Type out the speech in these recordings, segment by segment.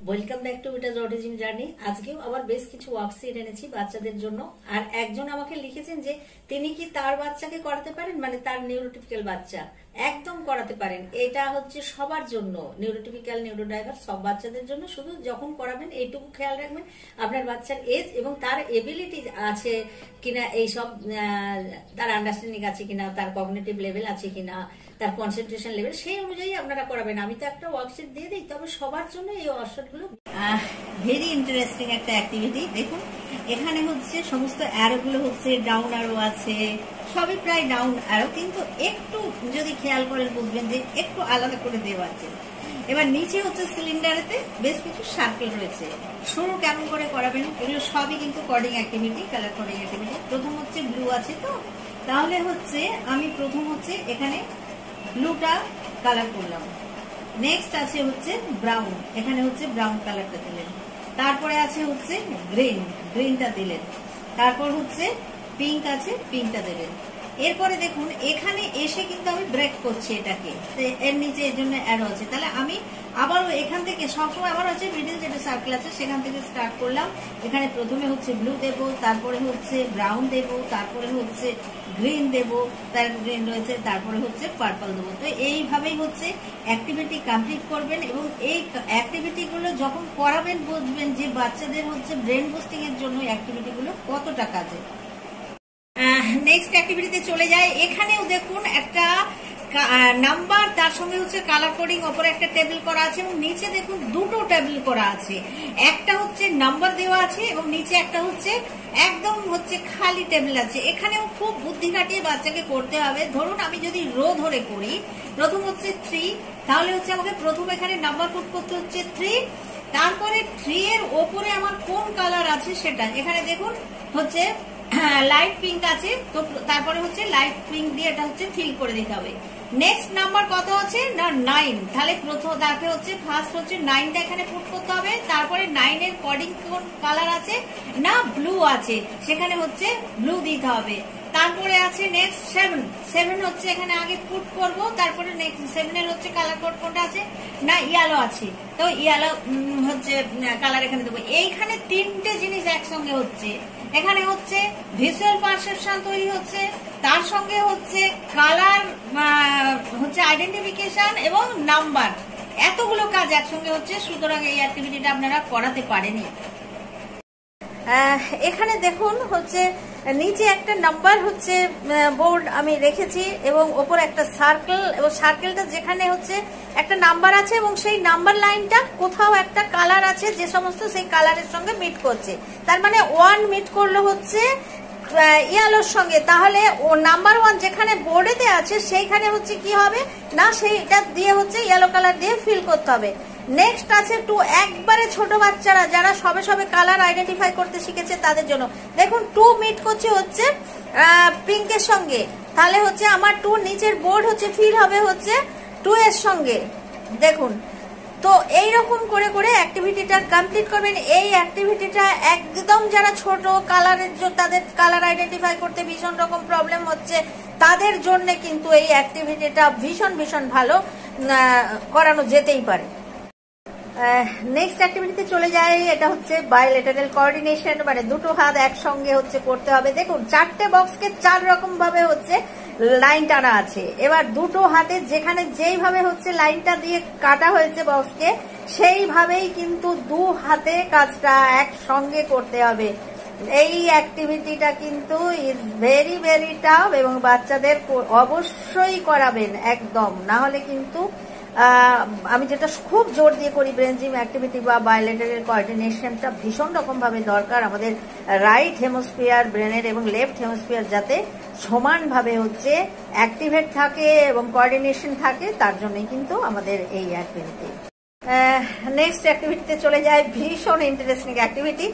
Welcome back to Vitas autism journey. আজকেও আবার বেশ কিছু ওয়ার্কশিট এনেছি বাচ্চাদের জন্য। আর একজন আমাকে লিখেছেন যে তিনি কি তার বাচ্চাকে করাতে পারেন, মানে তার নিউরোটিপিক্যাল বাচ্চা। একদম করাতে পারেন, এটা হচ্ছে সবার জন্য, নিউরোটিপিক্যাল নিউরোডাইভার্স সব বাচ্চাদের জন্য। শুধু যখন করাবেন এইটুকু খেয়াল রাখবেন আপনার বাচ্চার এজ এবং তার এবিলিটি আছে কিনা, এইসব তার আন্ডারস্ট্যান্ডিং আছে কিনা, তার কগনিটিভ লেভেল আছে কিনা, তার কনসেন্ট্রেশন লেভেল, সেই অনুযায়ী আপনারা করাবেন। আমি তো একটা ওয়ার্কশিট দিয়ে দিই, তবে সবার জন্য এই ওয়ার্কশিটগুলো ভেরি ইন্টারেস্টিং একটা অ্যাক্টিভিটি। দেখুন এখানে হচ্ছে সমস্ত অ্যারোগুলো হচ্ছে ডাউন অ্যারো আছে, সবই প্রায় ডাউন অ্যারো, কিন্তু একটু যদি খেয়াল করেন বুঝবেন যে একটু আলাদা করে দেওয়া আছে। এবার নিচে হচ্ছে সিলিন্ডারেতে বেশ কিছু সার্কেল রয়েছে। শুরু কেমন করে করাবেন, এগুলো সবই কিন্তু coding activity, colour coding activity. প্রথম হচ্ছে ব্লু আছে, তো তাহলে হচ্ছে আমি প্রথম হচ্ছে এখানে ব্লুটা কালার করলাম। নেক্সট আছে হচ্ছে ব্রাউন, এখানে হচ্ছে ব্রাউন কালারটা দিলেন। তারপরে আছে হচ্ছে গ্রিন, গ্রিনটা দিলেন। তারপর হচ্ছে পিঙ্ক আছে, পিঙ্কটা দেবেন। এরপরে দেখুন এখানে এসে কিন্তু আমি ব্রেক করছি এটাকে, এর নিচে এর জন্য অ্যারো আছে। তাহলে আমি আবারও এখান থেকে সবসময় আমার হচ্ছে মিডিল যেটা সার্কেল আছে সেখান থেকে স্টার্ট করলাম। এখানে প্রথমে হচ্ছে ব্লু দেব, তারপরে হচ্ছে ব্রাউন দেব, তারপরে হচ্ছে গ্রিন দেব, তার গ্রিন রয়েছে, তারপরে হচ্ছে পার্পল দেবো। তো এইভাবেই হচ্ছে অ্যাক্টিভিটি কমপ্লিট করবেন এবং এই অ্যাক্টিভিটিগুলো যখন করাবেন বুঝবেন যে বাচ্চাদের হচ্ছে ব্রেন বুস্টিং এর জন্য অ্যাক্টিভিটিগুলো কতটা কাজে। নেক্সট অ্যাক্টিভিটিতে চলে যায়। এখানেও দেখুন একটা নাম্বার, তার সঙ্গে হচ্ছে কালার কোডিং, ওপরে একটা টেবিল করা আছে এবং নিচে দেখুন দুটো টেবিল করা আছে। একটা হচ্ছে নাম্বার দেওয়া আছে এবং নিচে একটা হচ্ছে একদম হচ্ছে খালি টেবিল আছে। এখানেও খুব বুদ্ধি খাটিয়ে বাচ্চাকে করতে হবে। ধরুন আমি যদি রো ধরে করি, প্রথম হচ্ছে 3, তাহলে হচ্ছে আমাকে প্রথম এখানে নাম্বার পুট করতে হচ্ছে 3। তারপরে 3 এর ওপরে আমার কোন কালার আছে সেটা এখানে দেখুন হচ্ছে লাইট পিঙ্ক আছে, তো তারপরে হচ্ছে লাইট পিঙ্ক দিয়ে এটা হচ্ছে ফিল করে দিতে হবে। নেক্সট নাম্বার কত আছে না 9, তাহলে প্রথম তাকে হচ্ছে ফার্স্ট হচ্ছে 9টা এখানে পুট করতে হবে। তারপরে 9 এর কোডিং কোন কালার আছে না ব্লু আছে, সেখানে হচ্ছে ব্লু দিতে হবে। তারপরে আছে নেক্সট 7 হচ্ছে এখানে আগে পুট করব, তারপরে নেক্সট 7 এর হচ্ছে কালার কোড কোনটা আছে না ইয়েলো আছে, তো ইয়েলো হচ্ছে কালার এখানে দেবো। এইখানে তিনটে জিনিস একসঙ্গে হচ্ছে। এখানে হচ্ছে ভিজুয়াল পারসেপশন তৈরি হচ্ছে, তার সঙ্গে হচ্ছে কালার হচ্ছে আইডেন্টিফিকেশন এবং নাম্বার, এতগুলো কাজ একসঙ্গে হচ্ছে। সুতরাং এই অ্যাক্টিভিটিটা আপনারা করাতে পারেনি। এখানে দেখুন হচ্ছে নিচে একটা নাম্বার হচ্ছে বোর্ড আমি রেখেছি এবং ওপর একটা সার্কেল, এবং সার্কেলটা যেখানে হচ্ছে একটা নাম্বার আছে এবং সেই নাম্বার লাইনটা কোথাও একটা কালার আছে যে সমস্ত সেই কালারের সঙ্গে মিট করছে। তার মানে 1 মিট করলো হচ্ছে ইয়েলোর সঙ্গে, তাহলে ও নাম্বার 1 যেখানে বোর্ডেতে আছে সেইখানে হচ্ছে কি হবে না সেইটা দিয়ে হচ্ছে ইয়েলো কালার দিয়ে ফিল করতে হবে। নেক্সট আছে 2, একবারে ছোট বাচ্চারা যারা সবে সবে কালার আইডেন্টিফাই করতে শিখেছে তাদের জন্য। দেখুন 2 মিট করছে হচ্ছে পিঙ্কের সঙ্গে, তাহলে হচ্ছে আমার 2 নিচের বোর্ড হচ্ছে ফিল হবে হচ্ছে 2 এর সঙ্গে। দেখুন তো এইরকম করে করে অ্যাক্টিভিটিটা কমপ্লিট করবেন। এই অ্যাক্টিভিটিটা একদম যারা ছোট কালারের তাদের কালার আইডেন্টিফাই করতে ভীষণ রকম প্রবলেম হচ্ছে তাদের জন্য কিন্তু এই অ্যাক্টিভিটিটা ভীষণ ভীষণ ভালো, করানো যেতেই পারে। নেক্সট অ্যাক্টিভিটিতে চলে যায়। এটা হচ্ছে বাইলেটারাল কোঅর্ডিনেশন, মানে দুটো হাত একসঙ্গে হচ্ছে করতে হবে। দেখুন 4টে বক্সকে 4 রকম ভাবে হচ্ছে লাইন টানা আছে। এবার দুটো হাতে যেখানে যেইভাবে হচ্ছে লাইনটা দিয়ে কাটা হয়েছে বক্সকে, সেইভাবেই কিন্তু 2 হাতে কাজটা একসঙ্গে করতে হবে। এই অ্যাক্টিভিটিটা কিন্তু ইজ ভেরি ভেরি টাফ এবং বাচ্চাদের অবশ্যই করাবেন একদম, না হলে কিন্তু আমি যেটা খুব জোর দিয়ে করি ব্রেন জিম অ্যাক্টিভিটি বা বাইলেটারাল কোঅর্ডিনেশনটা ভীষণ রকম ভাবে দরকার। আমাদের রাইট হেমিস্ফিয়ার ব্রেনের এবং লেফট হেমিস্ফিয়ার যাতে সমানভাবে হচ্ছে অ্যাক্টিভেট থাকে এবং কোঅর্ডিনেশন থাকে, তার জন্যই কিন্তু আমাদের এই অ্যাক্টিভিটি। নেক্সট অ্যাক্টিভিটিতে চলে যায়। ভীষণ ইন্টারেস্টিং অ্যাক্টিভিটি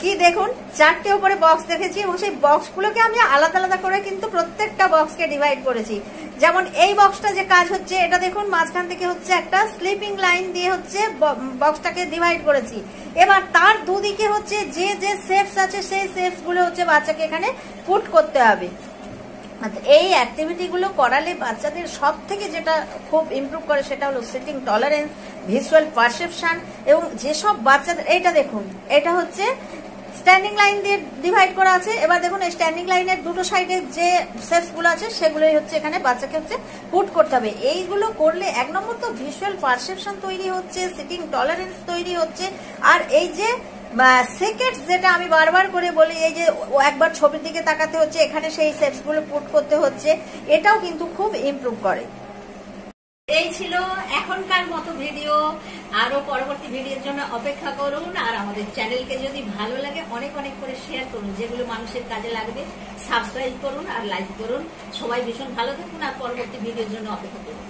কি দেখুন, 4টে উপরে বক্স দেখেছি এবং সেই বক্সগুলোকে আমি আলাদা আলাদা করে কিন্তু প্রত্যেকটা বক্সকে ডিভাইড করেছি। যেমন এই বক্সটা যে কাজ হচ্ছে এটা দেখুন মাঝখান থেকে হচ্ছে একটা স্লিপিং লাইন দিয়ে হচ্ছে বক্সটাকে ডিভাইড করেছি। এবার তার দুদিকে হচ্ছে যে যে শেপস আছে সেই শেপস গুলো হচ্ছে বাচ্চাকে এখানে পুট করতে হবে। এই অ্যাক্টিভিটি গুলো করালে বাচ্চাদের সব থেকে যেটা খুব ইমপ্রুভ করে সেটা হলো সিটিং টলারেন্স, ভিজুয়াল পারসেপশন, এবং যেসব বাচ্চাদের, এটা দেখুন, এটা হচ্ছে স্ট্যান্ডিং লাইন দিয়ে ডিভাইড করা আছে। এবার দেখুন এই স্ট্যান্ডিং লাইনের দুটো সাইডে যে শেপস গুলো আছে সেগুলোই হচ্ছে এখানে বাচ্চাকে হচ্ছে পুট করতে হবে। এইগুলো করলে এক নম্বর তো ভিজুয়াল পারসেপশন তৈরি হচ্ছে, সিটিং টলারেন্স তৈরি হচ্ছে, আর এই যে সেকেন্ডস যেটা আমি বারবার করে বলি, এই যে একবার ছবির দিকে তাকাতে হচ্ছে, এখানে সেই শেপস গুলো পুট করতে হচ্ছে, এটাও কিন্তু খুব ইমপ্রুভ করে। এই ছিল এখনকার মতো ভিডিও। আরো পরবর্তী ভিডিওর জন্য অপেক্ষা করুন। আর আমাদের চ্যানেলকে যদি ভালো লাগে অনেক অনেক করে শেয়ার করুন, যেগুলো মানুষের কাজে লাগবে সাবস্ক্রাইব করুন আর লাইক করুন। সবাই ভীষণ ভালো থাকুন আর পরবর্তী ভিডিওর জন্য অপেক্ষা করুন।